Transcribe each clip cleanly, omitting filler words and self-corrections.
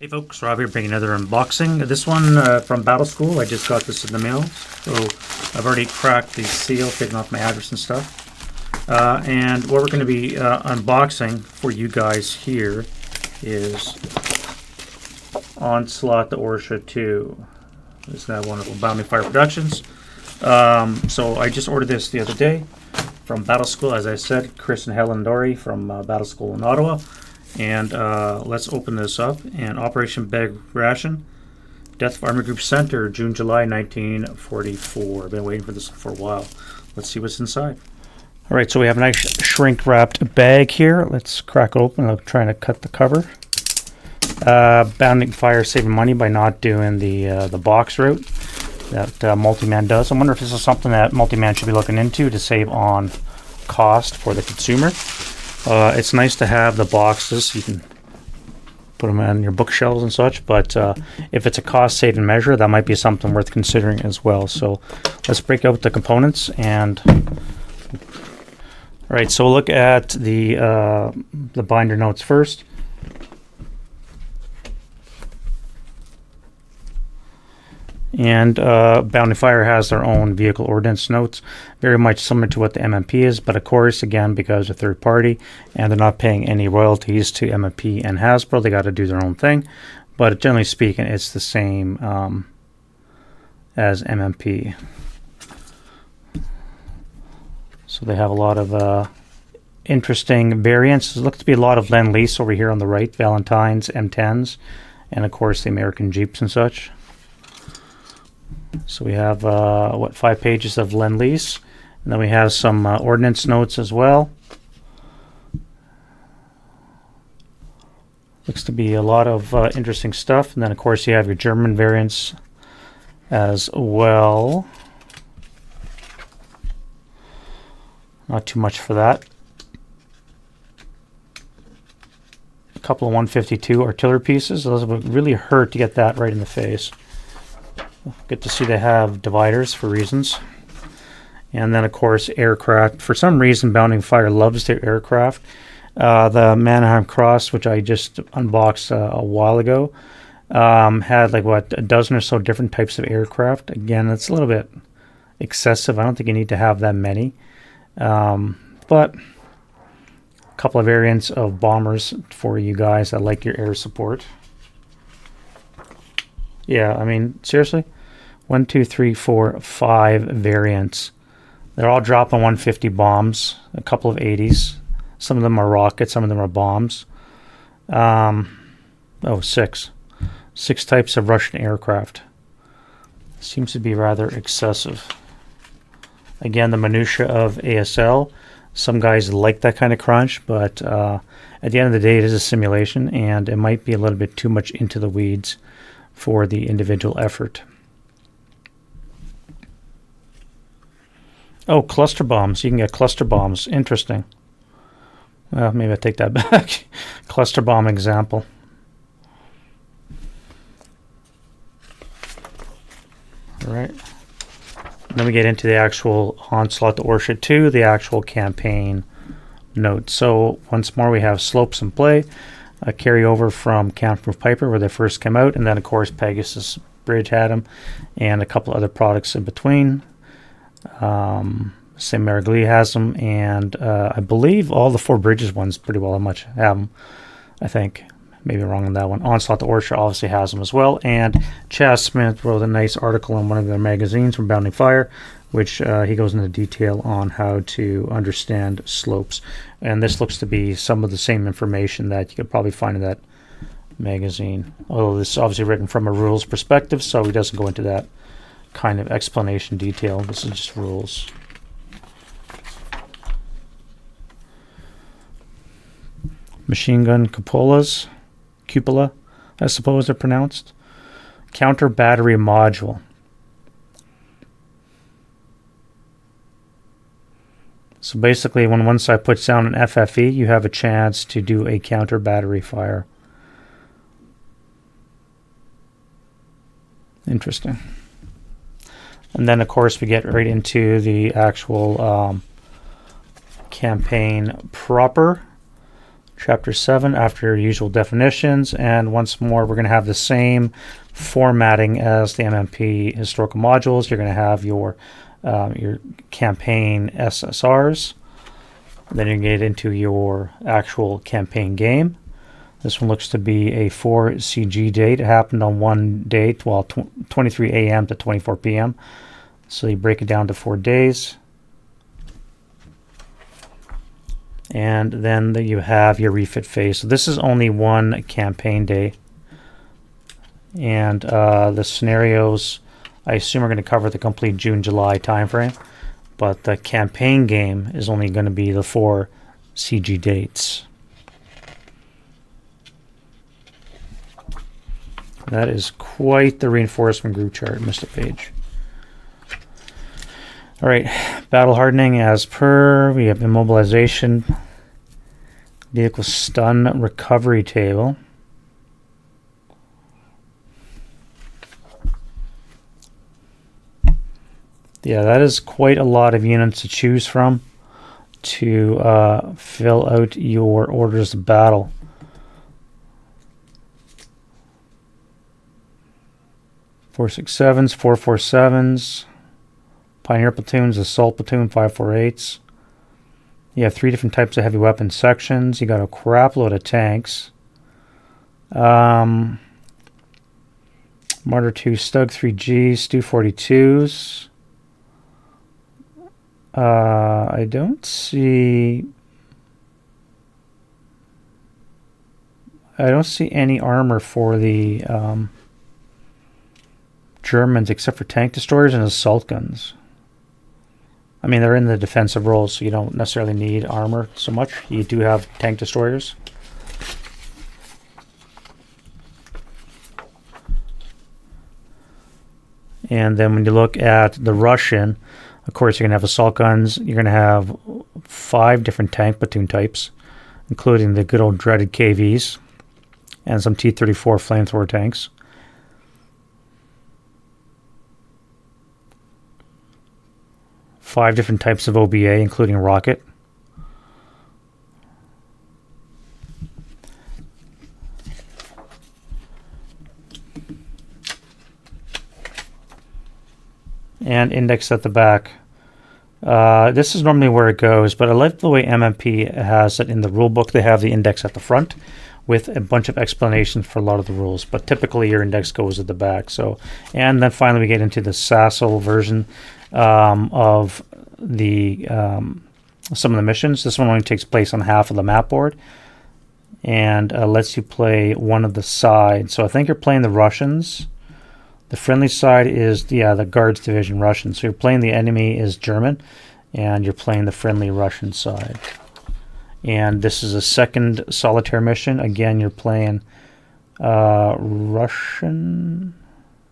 Hey folks, Rob here bringing another unboxing. This one from Battle School. I just got this in the mail. So I've already cracked the seal, taken off my address and stuff. And what we're going to be unboxing for you guys here is Onslaught the Orsha 2. Isn't that wonderful? Bounding Fire Productions. So I just ordered this the other day from Battle School, as I said. Chris and Helen Dory from Battle School in Ottawa. And let's open this up. And Operation Beg Ration, Death of Army Group Center, June, July 1944. I've been waiting for this for a while. Let's see what's inside. All right, so we have a nice shrink-wrapped bag here. Let's crack it open. I'm trying to cut the cover. Bounding Fire saving money by not doing the box route that Multiman does. I wonder if this is something that Multiman should be looking into to save on cost for the consumer. It's nice to have the boxes. You can put them on your bookshelves and such, but if it's a cost-saving measure, that might be something worth considering as well. So let's break out the components. And all right, so we'll look at the binder notes first. And Bounding Fire has their own vehicle ordnance notes, very much similar to what the MMP is, but of course, again, because they're third party and they're not paying any royalties to MMP and Hasbro, they got to do their own thing. But generally speaking, it's the same as MMP. So they have a lot of interesting variants. There looks to be a lot of Lend-Lease over here on the right, Valentine's, M10s, and of course the American Jeeps and such. So we have, 5 pages of Lend-Lease. And then we have some ordnance notes as well. Looks to be a lot of interesting stuff. And then, of course, you have your German variants as well. Not too much for that. A couple of 152 artillery pieces. Those would really hurt to get that right in the face. Good to see they have dividers for reasons. And then, of course, aircraft. For some reason, Bounding Fire loves their aircraft. The Mannheim Cross, which I just unboxed a while ago, had a dozen or so different types of aircraft. Again, it's a little bit excessive. I don't think you need to have that many. But a couple of variants of bombers for you guys that like your air support. Yeah, I mean, seriously? 1, 2, 3, 4, 5 variants. They're all dropping 150 bombs, a couple of 80s. Some of them are rockets, some of them are bombs. 6. 6 types of Russian aircraft. Seems to be rather excessive. Again, the minutia of ASL. Some guys like that kind of crunch, but at the end of the day, it is a simulation, and it might be a little bit too much into the weeds for the individual effort. Oh, cluster bombs. You can get cluster bombs. Interesting. Well, maybe I take that back. Cluster bomb example. All right. Then we get into the actual Onslaught, the Orsha 2, the actual campaign notes. So once more, we have slopes in play. A carryover from Camp-Proof Piper where they first came out, and then of course Pegasus Bridge had them, and a couple other products in between. St. Mariglee has them, and I believe all the 4 Bridges ones pretty well much have them. I think, maybe wrong on that one. Onslaught the Orsha obviously has them as well, and Chaz Smith wrote a nice article in one of their magazines from Bounding Fire, which he goes into detail on how to understand slopes. And this looks to be some of the same information that you could probably find in that magazine. Although this is obviously written from a rules perspective, so he doesn't go into that kind of explanation detail. This is just rules. Machine gun cupola, I suppose they're pronounced. Counter battery module. So basically, when one side puts down an FFE, you have a chance to do a counter battery fire. Interesting. And then, of course, we get right into the actual campaign proper. Chapter 7, after usual definitions, and once more we're going to have the same formatting as the MMP historical modules. You're going to have your campaign SSRs. Then you get into your actual campaign game. This one looks to be a 4 CG date. It happened on one date, well, 23 a.m. to 24 p.m. So you break it down to 4 days. And then you have your refit phase. So this is only one campaign day. And the scenarios, I assume, are going to cover the complete June-July timeframe. But the campaign game is only going to be the 4 CG dates. That is quite the reinforcement group chart, Mr. Page. All right, battle hardening as per. We have immobilization, vehicle stun recovery table. Yeah, that is quite a lot of units to choose from to fill out your orders of battle. Four 6.7s, 4.47s, Pioneer platoons, Assault platoon, 5.48s. You have 3 different types of heavy weapon sections. You got a crap load of tanks. Martyr 2, Stug 3Gs, Stu 42s. I don't see any armor for the Germans except for tank destroyers and assault guns. I mean, they're in the defensive roles, so you don't necessarily need armor so much. You do have tank destroyers. And then when you look at the Russian, of course, you're going to have assault guns. You're going to have 5 different tank platoon types, including the good old dreaded KVs and some T-34 flamethrower tanks. Five different types of OBA, including rocket. And index at the back. This is normally where it goes, but I like the way MMP has it in the rulebook. They have the index at the front with a bunch of explanations for a lot of the rules, but typically your index goes at the back. So, and then finally we get into the SASL version of the some of the missions. This one only takes place on half of the map board and lets you play one of the sides. So I think you're playing the Russians. The friendly side is the Guards Division Russian. So you're playing the enemy is German, and you're playing the friendly Russian side. And this is a second solitaire mission. Again, you're playing Russian.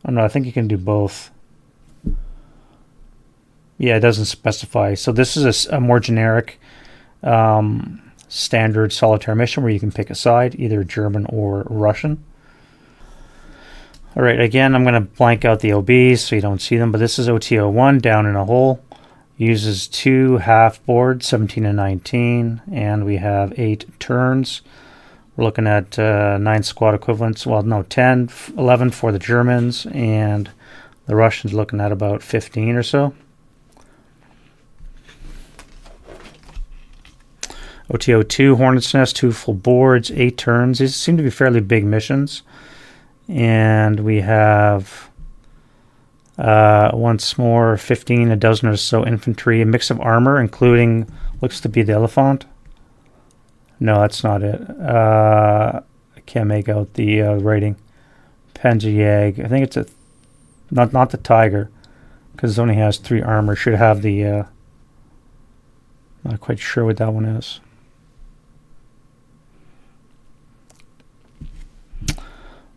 Oh no, I think you can do both. Yeah, it doesn't specify. So this is a more generic standard solitaire mission where you can pick a side, either German or Russian. All right, again, I'm going to blank out the OBs so you don't see them, but this is OT01, down in a hole. Uses 2 half boards, 17 and 19, and we have 8 turns. We're looking at 9 squad equivalents. Well, no, 10, 11 for the Germans, and the Russians looking at about 15 or so. OTO2, Hornet's Nest, 2 full boards, 8 turns. These seem to be fairly big missions. And we have once more 15, a dozen or so infantry, a mix of armor, including looks to be the Elephant. No, that's not it. I can't make out the rating. Panzerjäger. I think it's not the Tiger, because it only has 3 armor. Should have the. Not quite sure what that one is.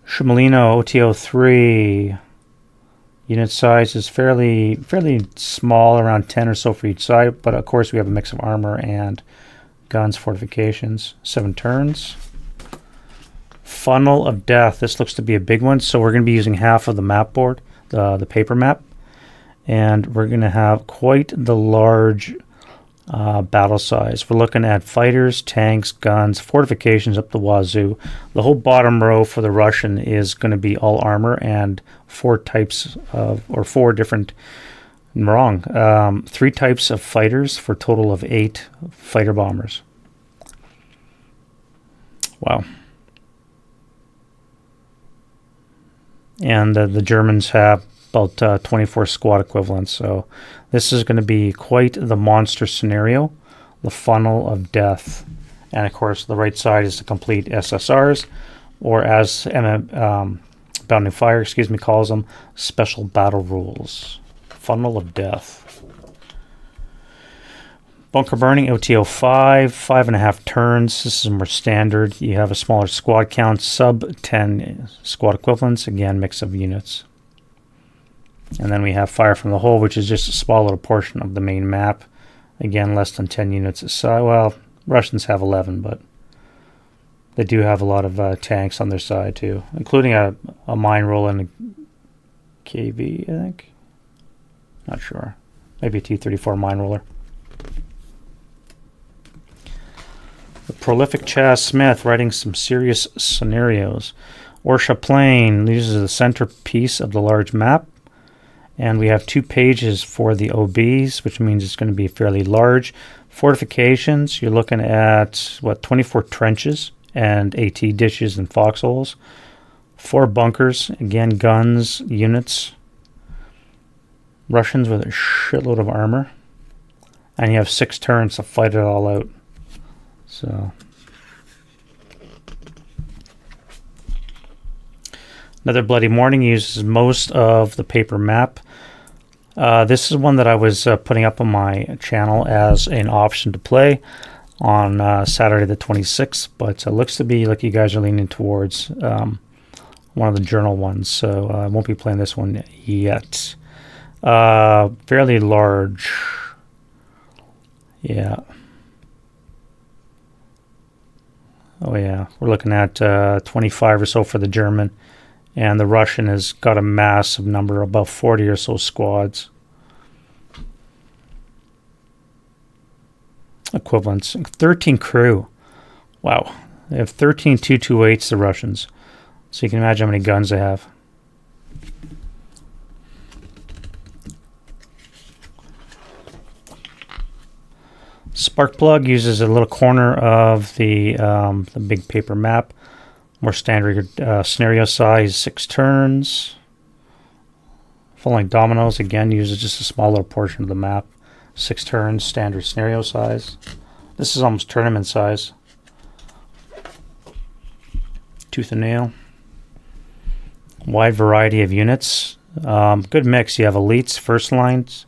Shumalino OTO3. Unit size is fairly small, around 10 or so for each side, but of course we have a mix of armor and guns, fortifications. 7 turns. Funnel of Death. This looks to be a big one, so we're going to be using half of the map board, the paper map, and we're going to have quite the large battle size. We're looking at fighters, tanks, guns, fortifications up the wazoo. The whole bottom row for the Russian is going to be all armor and 4 types of, or 4 different, I'm wrong, 3 types of fighters for a total of 8 fighter bombers. Wow. And the Germans have about 24 squad equivalents. So this is going to be quite the monster scenario, the funnel of death. And of course, the right side is the complete SSRs, or as Bounding Fire, calls them, special battle rules. Funnel of death. Bunker burning, OTO 5, 5.5 turns. This is more standard. You have a smaller squad count, sub 10 squad equivalents. Again, mix of units. And then we have fire from the hole, which is just a small little portion of the main map. Again, less than 10 units aside. Well, Russians have 11, but they do have a lot of tanks on their side too, including a mine roll and a KV, I think. Not sure. Maybe a T-34 mine roller. The prolific Chaz Smith writing some serious scenarios. Orsha plane uses the centerpiece of the large map. And we have 2 pages for the OBs, which means it's going to be fairly large. Fortifications, you're looking at, 24 trenches and AT dishes and foxholes. 4 bunkers, again, guns, units. Russians with a shitload of armor. And you have 6 turns to fight it all out. So Another Bloody Morning uses most of the paper map. This is one that I was putting up on my channel as an option to play on Saturday the 26th, but it looks to be like you guys are leaning towards one of the journal ones, so I won't be playing this one yet. Fairly large. Yeah. Oh yeah, we're looking at 25 or so for the German, and the Russian has got a massive number, about 40 or so squads. Equivalents. 13 crew. Wow. They have 13 228s, the Russians. So you can imagine how many guns they have. Sparkplug uses a little corner of the big paper map. More standard scenario size, 6 turns. Falling dominoes, again, uses just a smaller portion of the map. 6 turns, standard scenario size. This is almost tournament size. Tooth and nail. Wide variety of units. Good mix. You have elites, first lines.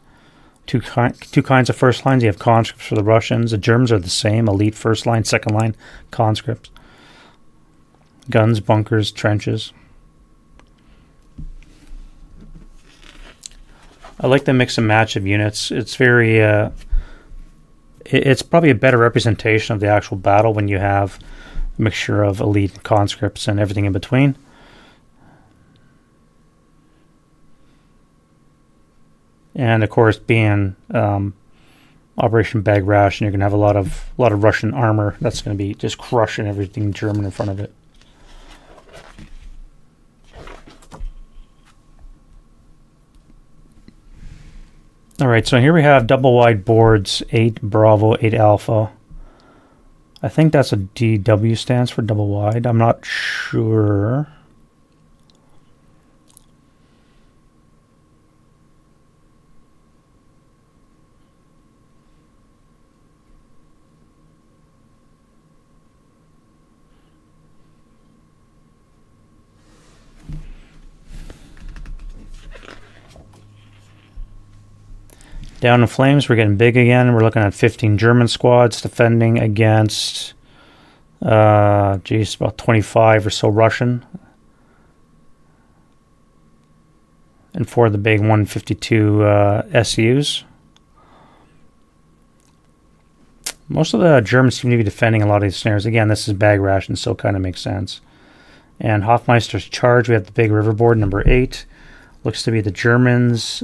Two kinds of first lines. You have conscripts for the Russians. The Germans are the same. Elite first line, second line, conscripts. Guns, bunkers, trenches. I like the mix and match of units. It's very... it's probably a better representation of the actual battle when you have a mixture of elite and conscripts and everything in between. And of course, being Operation Bag Ration, you're gonna have a lot of Russian armor that's gonna be just crushing everything German in front of it. All right, so here we have double wide boards, 8 Bravo, 8 Alpha. I think that's a DW stands for double wide. I'm not sure. Down in flames, we're getting big again. We're looking at 15 German squads defending against, about 25 or so Russian. And 4 of the big 152 SUs. Most of the Germans seem to be defending a lot of these snares. Again, this is bag ration, so it kind of makes sense. And Hofmeister's charge, we have the big riverboard, number 8. Looks to be the Germans...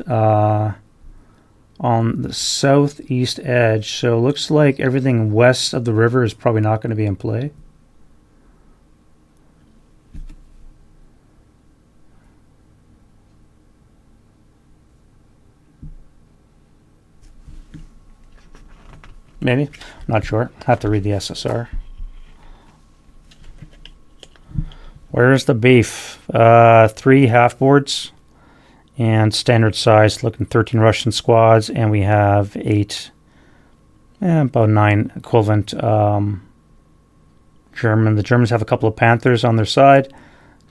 on the southeast edge. So it looks like everything west of the river is probably not going to be in play. Maybe. Not sure. Have to read the SSR. Where's the beef? 3 half boards and standard size, looking 13 Russian squads, and we have 8, about 9 equivalent German. The Germans have a couple of Panthers on their side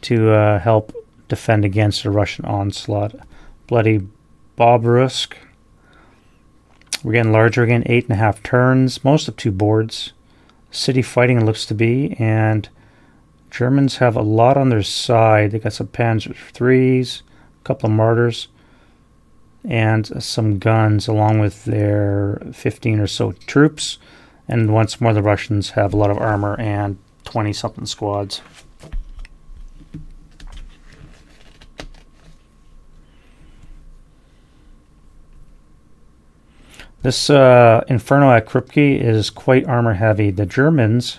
to help defend against a Russian onslaught. Bloody Bobrusk. We're getting larger again, 8.5 turns, most of 2 boards. City fighting it looks to be, and Germans have a lot on their side. They got some Panzer IIIs, a couple of mortars, and some guns along with their 15 or so troops. And once more, the Russians have a lot of armor and 20-something squads. This Inferno at Krupke is quite armor heavy. The Germans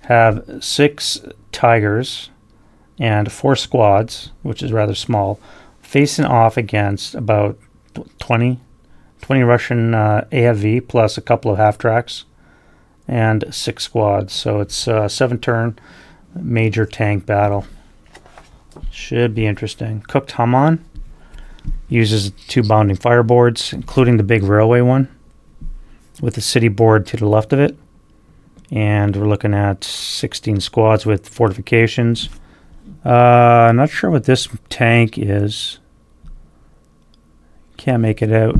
have 6 Tigers and 4 squads, which is rather small, facing off against about 20 Russian AFV plus a couple of half-tracks and 6 squads. So it's a 7-turn major tank battle. Should be interesting. Cooked Haman uses 2 bounding fireboards, including the big railway one, with the city board to the left of it. And we're looking at 16 squads with fortifications. Not sure what this tank is. Can't make it out.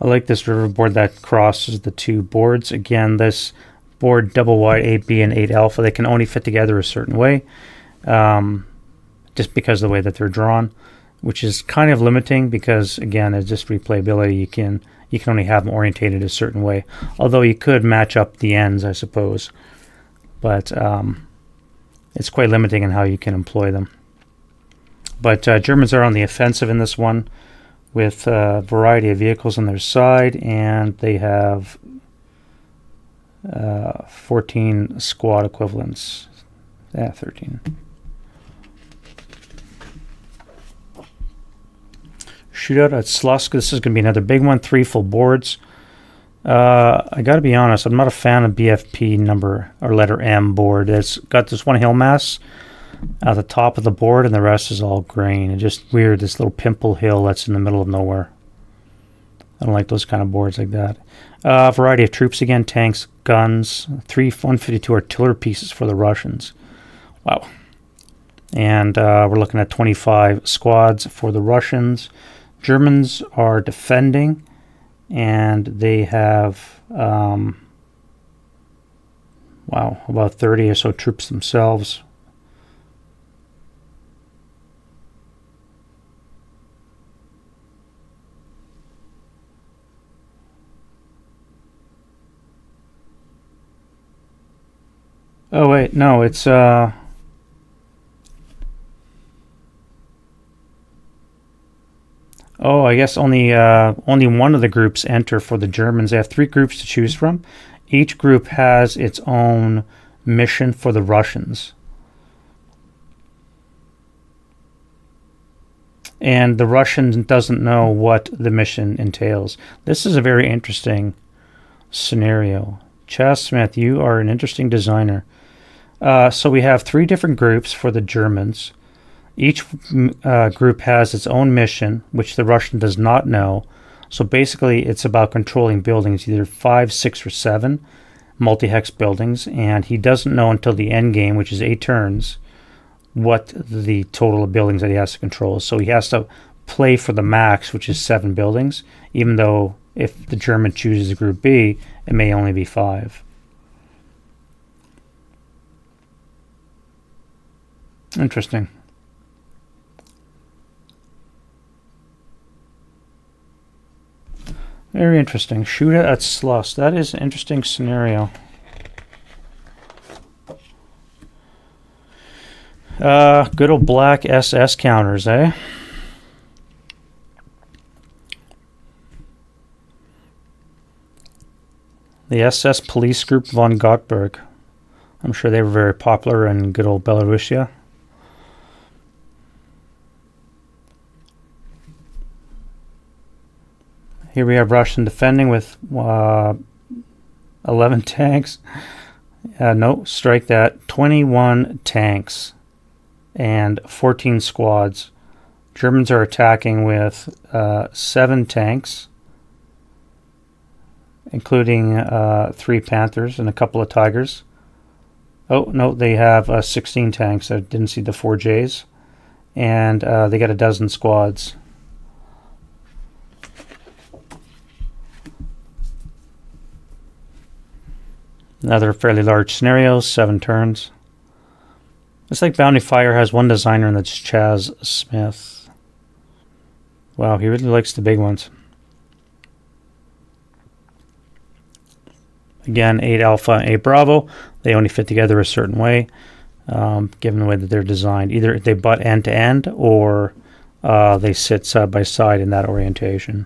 I like this river board that crosses the 2 boards. Again, this board double wide 8B and 8 alpha, they can only fit together a certain way, just because of the way that they're drawn, which is kind of limiting because, again, it's just replayability. You can only have them orientated a certain way, although you could match up the ends, I suppose, but it's quite limiting in how you can employ them. But Germans are on the offensive in this one with a variety of vehicles on their side, and they have 14 squad equivalents. 13. Shootout at Slusk. This is going to be another big one. 3 full boards. I got to be honest, I'm not a fan of BFP number or letter M board. It's got this one hill mass at the top of the board, and the rest is all grain. It's just weird, this little pimple hill that's in the middle of nowhere. I don't like those kind of boards like that. Variety of troops again, tanks, guns, 3 152 artillery pieces for the Russians. Wow. And we're looking at 25 squads for the Russians. Germans are defending, and they have, about 30 or so troops themselves. Oh wait, no, it's oh, I guess only one of the groups enter for the Germans. They have 3 groups to choose from. Each group has its own mission for the Russians. And the Russian doesn't know what the mission entails. This is a very interesting scenario. Chas Smith, you are an interesting designer. So we have 3 different groups for the Germans. Each group has its own mission, which the Russian does not know. So basically, it's about controlling buildings, either 5, 6, or 7 multi-hex buildings, and he doesn't know until the end game, which is 8 turns, what the total of buildings that he has to control. So he has to play for the max, which is 7 buildings, even though if the German chooses Group B, it may only be 5. Interesting. Very interesting. Shootout at Sluss. That is an interesting scenario. Good old black SS counters, eh? The SS Police Group von Gottberg. I'm sure they were very popular in good old Belarusia. Here we have Russian defending with 11 tanks. No, strike that. 21 tanks and 14 squads. Germans are attacking with 7 tanks, including 3 Panthers and a couple of Tigers. Oh, no, they have 16 tanks. I didn't see the 4 Js. And they got a dozen squads. Another fairly large scenario, 7 turns. Looks like Bounty Fire has one designer, and that's Chaz Smith. Wow, he really likes the big ones. Again, 8 Alpha, 8 Bravo. They only fit together a certain way, given the way that they're designed. Either they butt end to end, or they sit side by side in that orientation.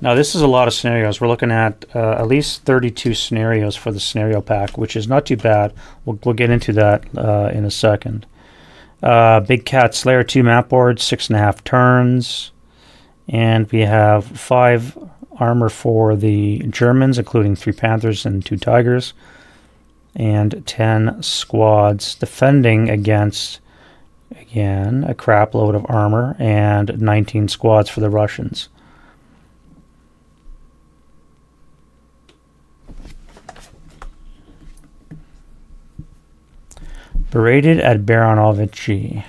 Now, this is a lot of scenarios. We're looking at least 32 scenarios for the scenario pack, which is not too bad. We'll get into that in a second. Big Cat Slayer 2 map board, 6.5 turns. And we have 5 armor for the Germans, including 3 Panthers and 2 Tigers. And 10 squads defending against, again, a crap load of armor, and 19 squads for the Russians. Berated at Baronovici.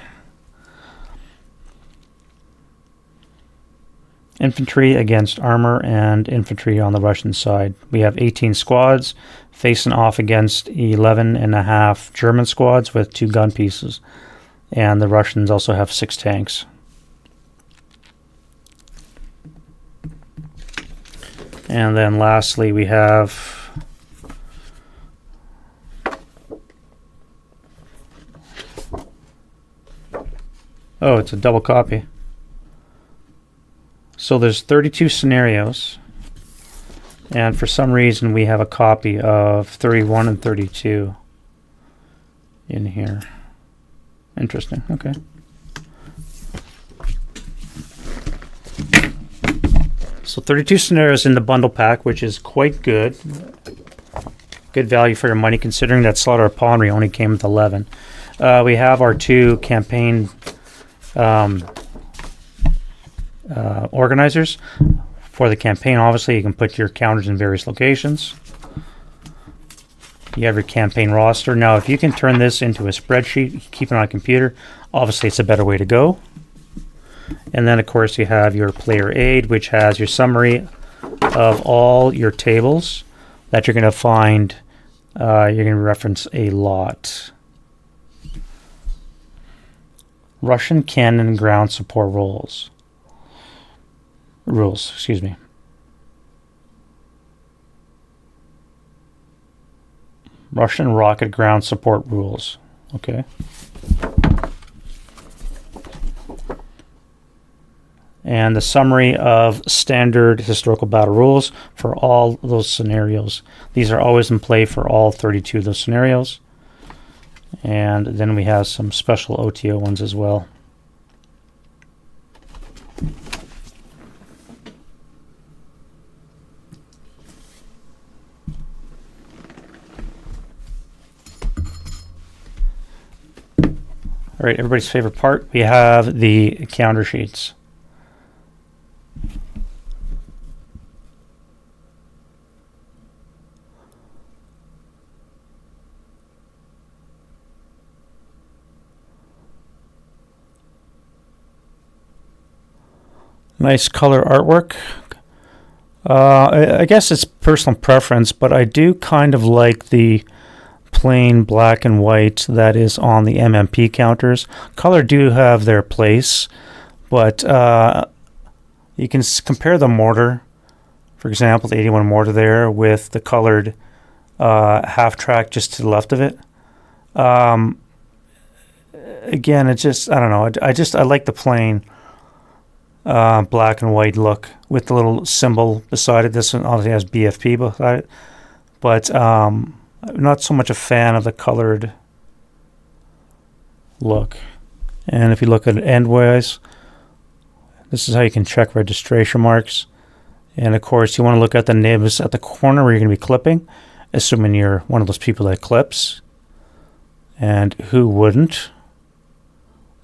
Infantry against armor and infantry on the Russian side. We have 18 squads facing off against 11.5 German squads with 2 gun pieces. And the Russians also have 6 tanks. And then lastly we have oh, it's a double copy. So there's 32 scenarios, and for some reason we have a copy of 31 and 32 in here. Interesting. Okay. So 32 scenarios in the bundle pack, which is quite good. Good value for your money, considering that Slaughter of Ponry only came with 11. We have our 2 campaign organizers. For the campaign, obviously, you can put your counters in various locations. You have your campaign roster. Now, if you can turn this into a spreadsheet, keep it on a computer, obviously it's a better way to go. And then, of course, you have your player aid, which has your summary of all your tables that you're going to find. You're going to reference a lot. Russian cannon ground support rules, excuse me. Russian rocket ground support rules. Okay. And the summary of standard historical battle rules for all those scenarios. These are always in play for all 32 of those scenarios. And then we have some special OTO ones as well. All right, everybody's favorite part, we have the counter sheets. Nice color artwork. I guess it's personal preference, but I do kind of like the plain black and white that is on the MMP counters. Color do have their place, but you can compare the mortar, for example, the 81 mortar there, with the colored half track just to the left of it. Again, it's just, I don't know. I like the plain black and white look with the little symbol beside it. This one obviously has BFP beside it, but I'm not so much a fan of the colored look. And if you look at it endwise, this is how you can check registration marks. And of course, you want to look at the nibs at the corner where you're going to be clipping, assuming you're one of those people that clips. And who wouldn't?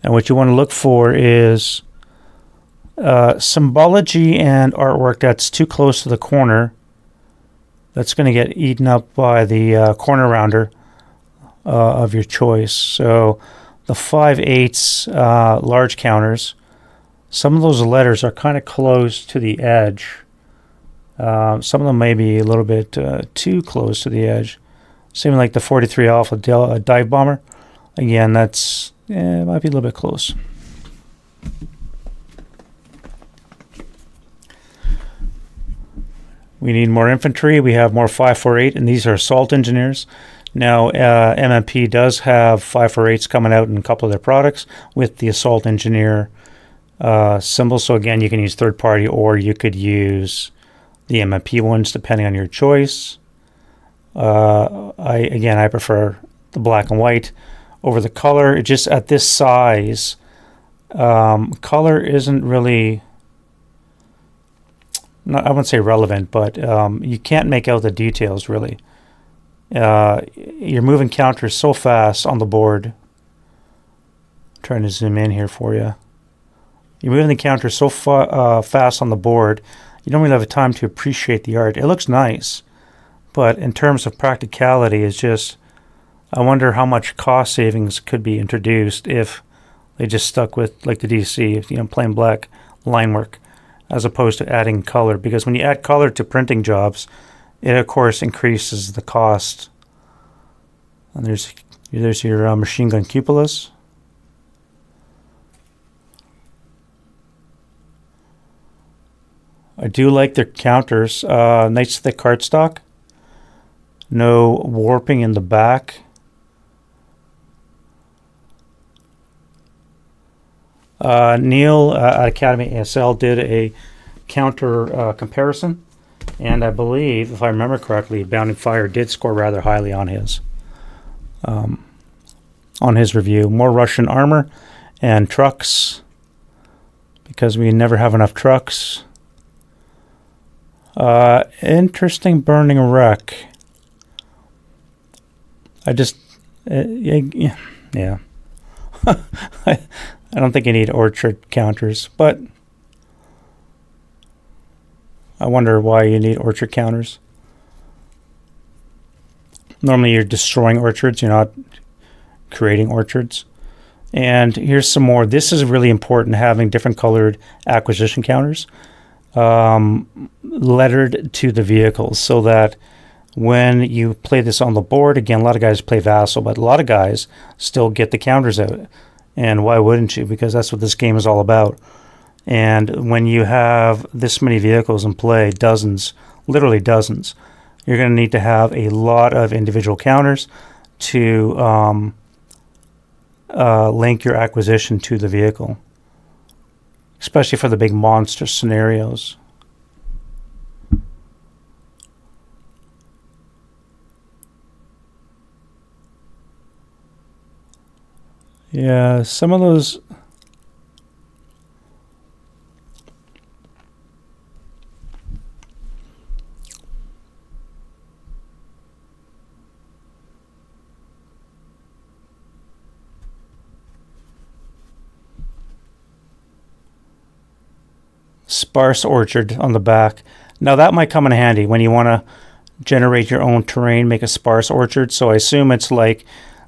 And what you want to look for is symbology and artwork that's too close to the corner. That's going to get eaten up by the corner rounder of your choice. So the 5/8 large counters, some of those letters are kind of close to the edge. Some of them may be a little bit too close to the edge. Same like the 43 Alpha dive bomber. Again, that's it might be a little bit close. We need more infantry. We have more 548, and these are assault engineers. Now, MMP does have 548s coming out in a couple of their products with the assault engineer symbol. So again, you can use third party, or you could use the MMP ones depending on your choice. I prefer the black and white over the color. It just at this size, color isn't really, I wouldn't say relevant, but you can't make out the details really. You're moving counters so fast on the board. I'm trying to zoom in here for you. You're moving the counters so fast on the board, you don't really have time to appreciate the art. It looks nice, but in terms of practicality, it's just, I wonder how much cost savings could be introduced if they just stuck with like the DC, plain black line work, as opposed to adding color. Because when you add color to printing jobs, it of course increases the cost. And there's your machine gun cupolas. I do like their counters. Nice thick cardstock. No warping in the back. Neil at Academy ASL did a counter comparison, and I believe, if I remember correctly, Bounding Fire did score rather highly on his review. More Russian armor and trucks, because we never have enough trucks. Interesting burning wreck. I just, yeah. I don't think you need orchard counters, but I wonder why you need orchard counters. Normally you're destroying orchards, you're not creating orchards. And here's some more. This is really important, having different colored acquisition counters lettered to the vehicles, so that when you play this on the board, again, a lot of guys play Vassal, but a lot of guys still get the counters out. And why wouldn't you? Because that's what this game is all about. And when you have this many vehicles in play, dozens, literally dozens, you're going to need to have a lot of individual counters to link your acquisition to the vehicle, especially for the big monster scenarios. Yeah, some of those. Sparse orchard on the back. Now that might come in handy when you want to generate your own terrain, make a sparse orchard. So I assume it's like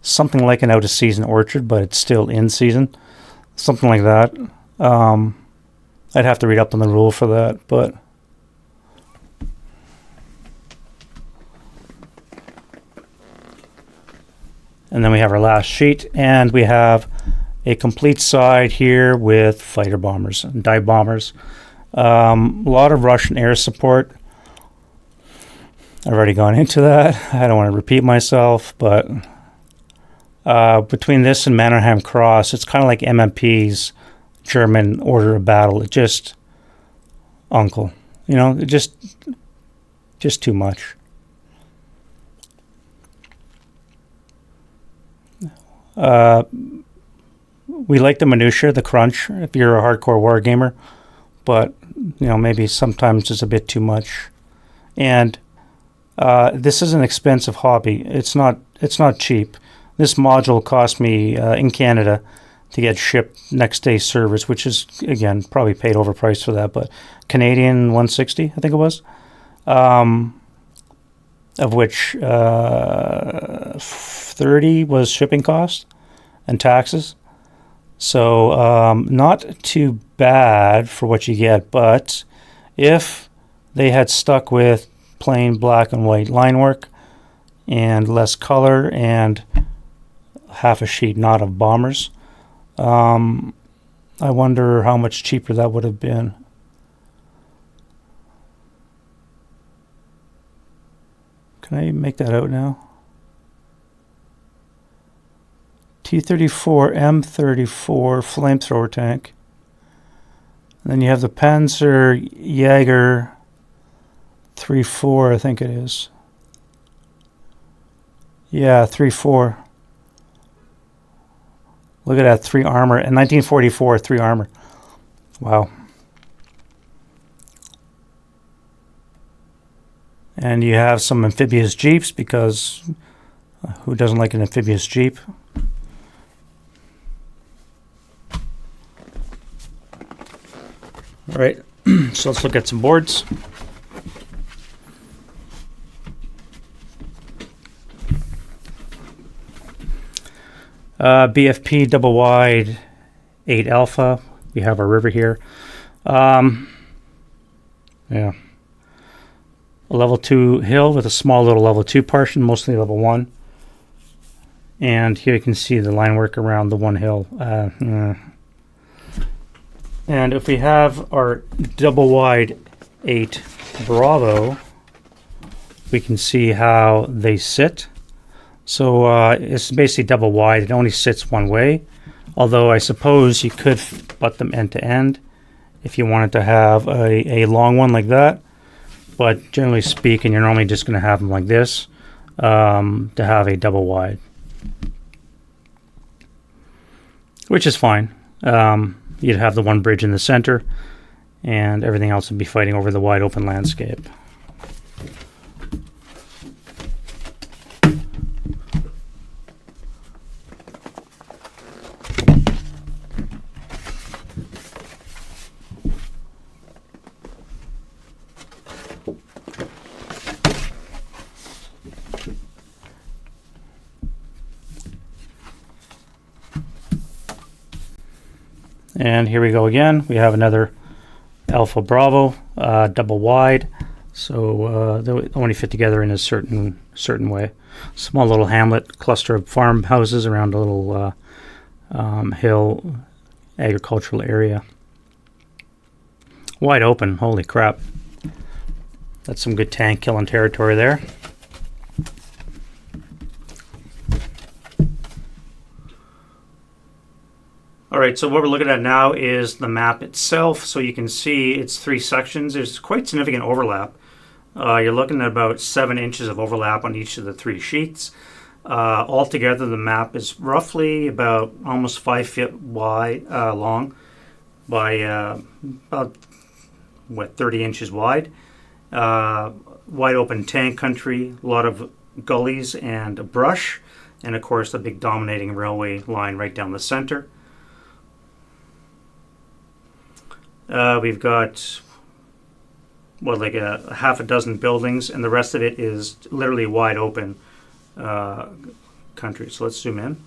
something like an out of season orchard, but it's still in season, something like that. I'd have to read up on the rule for that, but and then we have our last sheet, and we have a complete side here with fighter bombers and dive bombers. A lot of Russian air support. I've already gone into that. I don't want to repeat myself, but between this and Mannerheim Cross, it's kind of like MMP's German Order of Battle. It just, uncle, it just too much. We like the minutia, the crunch, if you're a hardcore war gamer, but maybe sometimes it's a bit too much. And this is an expensive hobby. It's not cheap. This module cost me in Canada to get shipped next day service, which is again probably paid overpriced for that, but Canadian 160, I think it was, of which 30 was shipping cost and taxes. So not too bad for what you get, but if they had stuck with plain black and white line work and less color and half a sheet knot of bombers, I wonder how much cheaper that would have been. Can I make that out now? T-34 M34 flamethrower tank. And then you have the Panzer Jaeger 3-4, I think it is. Yeah, 3-4. Look at that, 3 armor. In 1944, 3 armor. Wow. And you have some amphibious jeeps, because who doesn't like an amphibious jeep? All right, so let's look at some boards. BFP double wide 8 alpha. We have our river here. Yeah. A level 2 hill with a small little level 2 portion, mostly level 1. And here you can see the line work around the one hill. And if we have our double wide 8 Bravo, we can see how they sit. So it's basically double wide. It only sits one way, although I suppose you could butt them end to end if you wanted to have a long one like that. But generally speaking, you're normally just going to have them like this to have a double wide, which is fine. You'd have the one bridge in the center, and everything else would be fighting over the wide open landscape. And here we go again. We have another Alpha Bravo, double wide. So they only fit together in a certain way. Small little hamlet, cluster of farmhouses around a little hill agricultural area. Wide open, holy crap. That's some good tank killing territory there. Alright, so what we're looking at now is the map itself. So you can see it's 3 sections. There's quite significant overlap. You're looking at about 7 inches of overlap on each of the 3 sheets. Altogether, the map is roughly about almost 5 feet wide, long by about 30 inches wide. Wide open tank country, a lot of gullies and brush, and of course the big dominating railway line right down the center. We've got like a half a dozen buildings, and the rest of it is literally wide open country. So let's zoom in.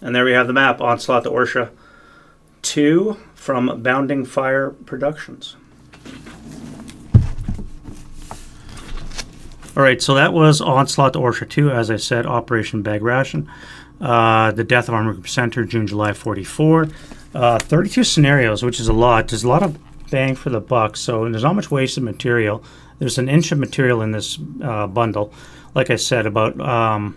And there we have the map, Onslaught to Orsha 2 from Bounding Fire Productions. Alright, so that was Onslaught to Orsha 2, as I said, Operation Bag Ration. The Death of Armor Group Center, June, July 44. 32 scenarios, which is a lot. There's a lot of bang for the buck, so there's not much wasted material. There's an inch of material in this bundle. Like I said, about, I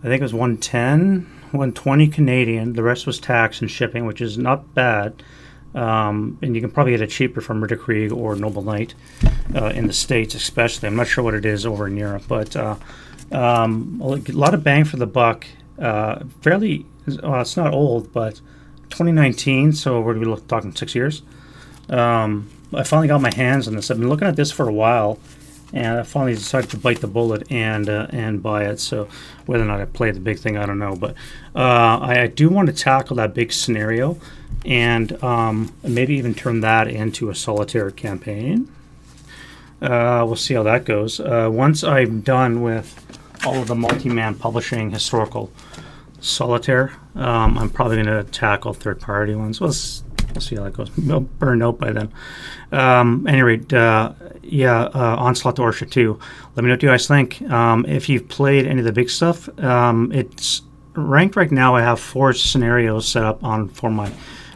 think it was 110, 120 Canadian. The rest was tax and shipping, which is not bad. And you can probably get it cheaper from Ritter Krieg or Noble Knight in the States, especially. I'm not sure what it is over in Europe, but a lot of bang for the buck. Fairly, it's not old, but 2019, so we're talking 6 years. I finally got my hands on this. I've been looking at this for a while, and I finally decided to bite the bullet and buy it. So whether or not I play the big thing, I don't know. But I do want to tackle that big scenario and maybe even turn that into a solitaire campaign. We'll see how that goes. Once I'm done with all of the multi-man publishing historical solitaire, I'm probably going to tackle third-party ones. We'll see how that goes. We'll burn out by then. Any rate, Onslaught to Orsha 2. Let me know what you guys think. If you've played any of the big stuff, it's ranked right now. I have 4 scenarios set up for my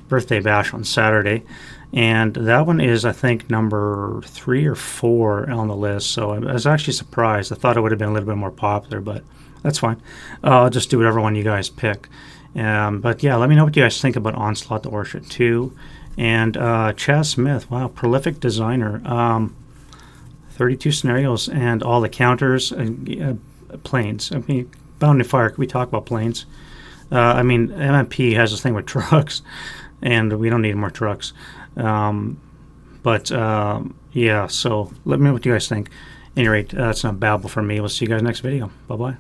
birthday bash on Saturday. And that one is, I think, number 3 or 4 on the list. So I was actually surprised. I thought it would have been a little bit more popular, but that's fine. I'll just do whatever one you guys pick. But yeah, let me know what you guys think about Onslaught to Orsha 2. And Chaz Smith, wow, prolific designer. 32 scenarios and all the counters and planes. I mean, Bounding Fire, can we talk about planes? I mean, MMP has this thing with trucks, and we don't need more trucks. Yeah, so let me know what you guys think. At any rate, that's not babble for me. We'll see you guys next video. Bye-bye.